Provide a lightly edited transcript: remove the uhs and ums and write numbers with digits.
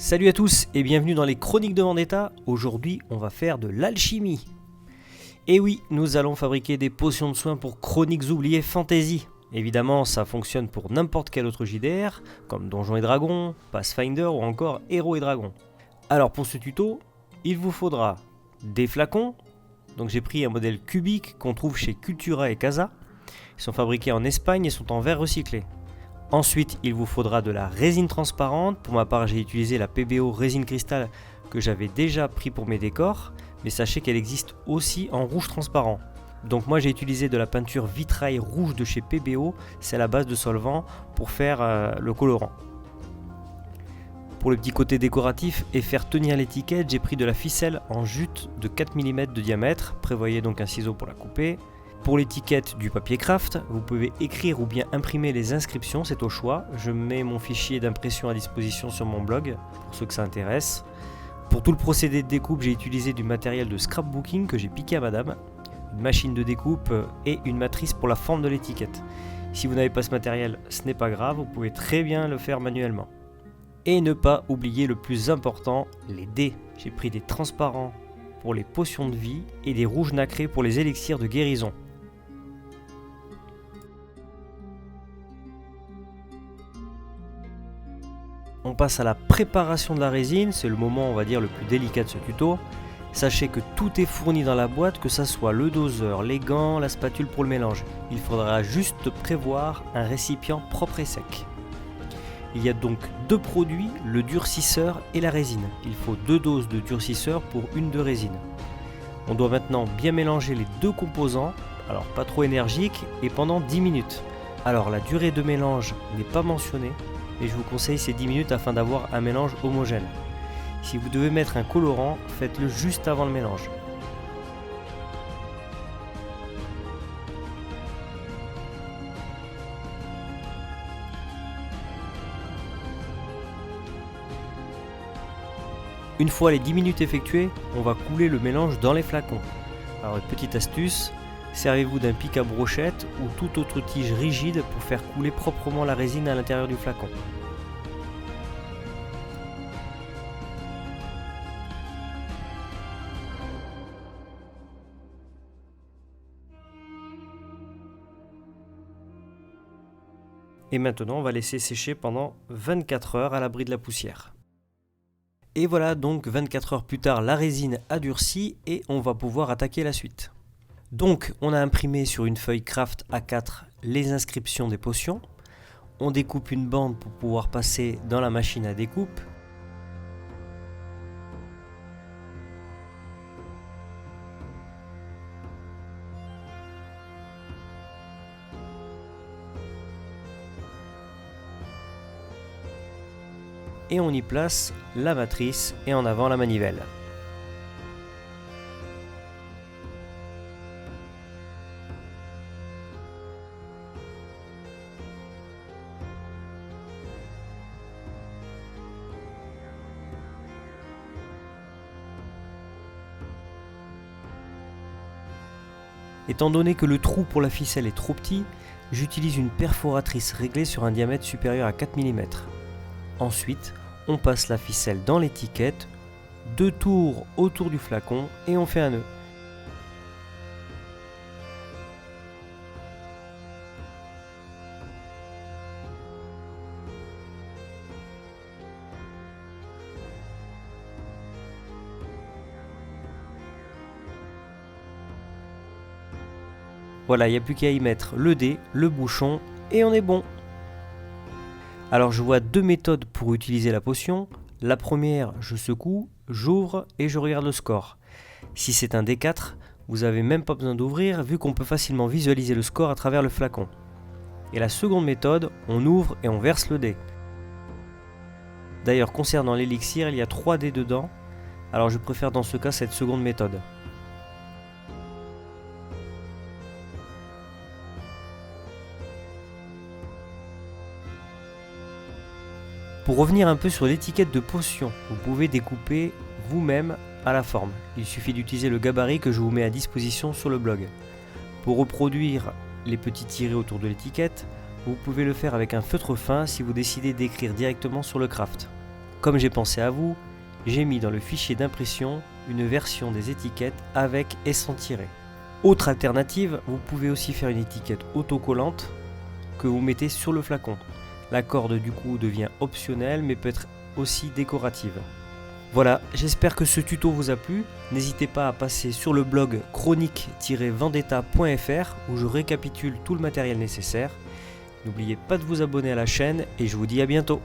Salut à tous et bienvenue dans les Chroniques de Vendetta. Aujourd'hui, on va faire de l'alchimie. Et oui, nous allons fabriquer des potions de soins pour Chroniques oubliées Fantasy. Évidemment, ça fonctionne pour n'importe quel autre JDR, comme Donjons et Dragons, Pathfinder ou encore Héros et Dragons. Alors pour ce tuto, il vous faudra des flacons. Donc j'ai pris un modèle cubique qu'on trouve chez Cultura et Casa. Ils sont fabriqués en Espagne et sont en verre recyclé. Ensuite, il vous faudra de la résine transparente. Pour ma part, j'ai utilisé la PBO résine cristal que j'avais déjà pris pour mes décors, mais sachez qu'elle existe aussi en rouge transparent. Donc moi j'ai utilisé de la peinture vitrail rouge de chez PBO, c'est la base de solvant pour faire le colorant. Pour le petit côté décoratif et faire tenir l'étiquette, j'ai pris de la ficelle en jute de 4 mm de diamètre, prévoyez donc un ciseau pour la couper. Pour l'étiquette du papier craft, vous pouvez écrire ou bien imprimer les inscriptions, c'est au choix. Je mets mon fichier d'impression à disposition sur mon blog, pour ceux que ça intéresse. Pour tout le procédé de découpe, j'ai utilisé du matériel de scrapbooking que j'ai piqué à madame, une machine de découpe et une matrice pour la forme de l'étiquette. Si vous n'avez pas ce matériel, ce n'est pas grave, vous pouvez très bien le faire manuellement. Et ne pas oublier le plus important, les dés. J'ai pris des transparents pour les potions de vie et des rouges nacrés pour les élixirs de guérison. On passe à la préparation de la résine, c'est le moment on va dire le plus délicat de ce tuto. Sachez que tout est fourni dans la boîte, que ça soit le doseur, les gants, la spatule pour le mélange. Il faudra juste prévoir un récipient propre et sec. Il y a donc deux produits, le durcisseur et la résine. Il faut 2 doses de durcisseur pour une de résine. On doit maintenant bien mélanger les deux composants, alors pas trop énergique, et pendant 10 minutes. Alors la durée de mélange n'est pas mentionnée, et je vous conseille ces 10 minutes afin d'avoir un mélange homogène. Si vous devez mettre un colorant, faites-le juste avant le mélange. Une fois les 10 minutes effectuées, on va couler le mélange dans les flacons. Alors une petite astuce, servez-vous d'un pic à brochette ou toute autre tige rigide pour faire couler proprement la résine à l'intérieur du flacon. Et maintenant on va laisser sécher pendant 24 heures à l'abri de la poussière. Et voilà donc 24 heures plus tard la résine a durci et on va pouvoir attaquer la suite. Donc on a imprimé sur une feuille craft A4 les inscriptions des potions. On découpe une bande pour pouvoir passer dans la machine à découpe. Et on y place la matrice et en avant la manivelle. Étant donné que le trou pour la ficelle est trop petit, j'utilise une perforatrice réglée sur un diamètre supérieur à 4 mm. Ensuite, on passe la ficelle dans l'étiquette, 2 tours autour du flacon et on fait un nœud. Voilà, il n'y a plus qu'à y mettre le dé, le bouchon et on est bon. Alors je vois 2 méthodes pour utiliser la potion. La première, je secoue, j'ouvre et je regarde le score. Si c'est un D4, vous n'avez même pas besoin d'ouvrir vu qu'on peut facilement visualiser le score à travers le flacon. Et la seconde méthode, on ouvre et on verse le dé. D'ailleurs concernant l'élixir, il y a 3 dés dedans, alors je préfère dans ce cas cette seconde méthode. Pour revenir un peu sur l'étiquette de potion, vous pouvez découper vous-même à la forme. Il suffit d'utiliser le gabarit que je vous mets à disposition sur le blog. Pour reproduire les petits tirés autour de l'étiquette, vous pouvez le faire avec un feutre fin si vous décidez d'écrire directement sur le craft. Comme j'ai pensé à vous, j'ai mis dans le fichier d'impression une version des étiquettes avec et sans tiret. Autre alternative, vous pouvez aussi faire une étiquette autocollante que vous mettez sur le flacon. La corde du coup devient optionnelle mais peut être aussi décorative. Voilà, j'espère que ce tuto vous a plu. N'hésitez pas à passer sur le blog chronique-vendetta.fr où je récapitule tout le matériel nécessaire. N'oubliez pas de vous abonner à la chaîne et je vous dis à bientôt.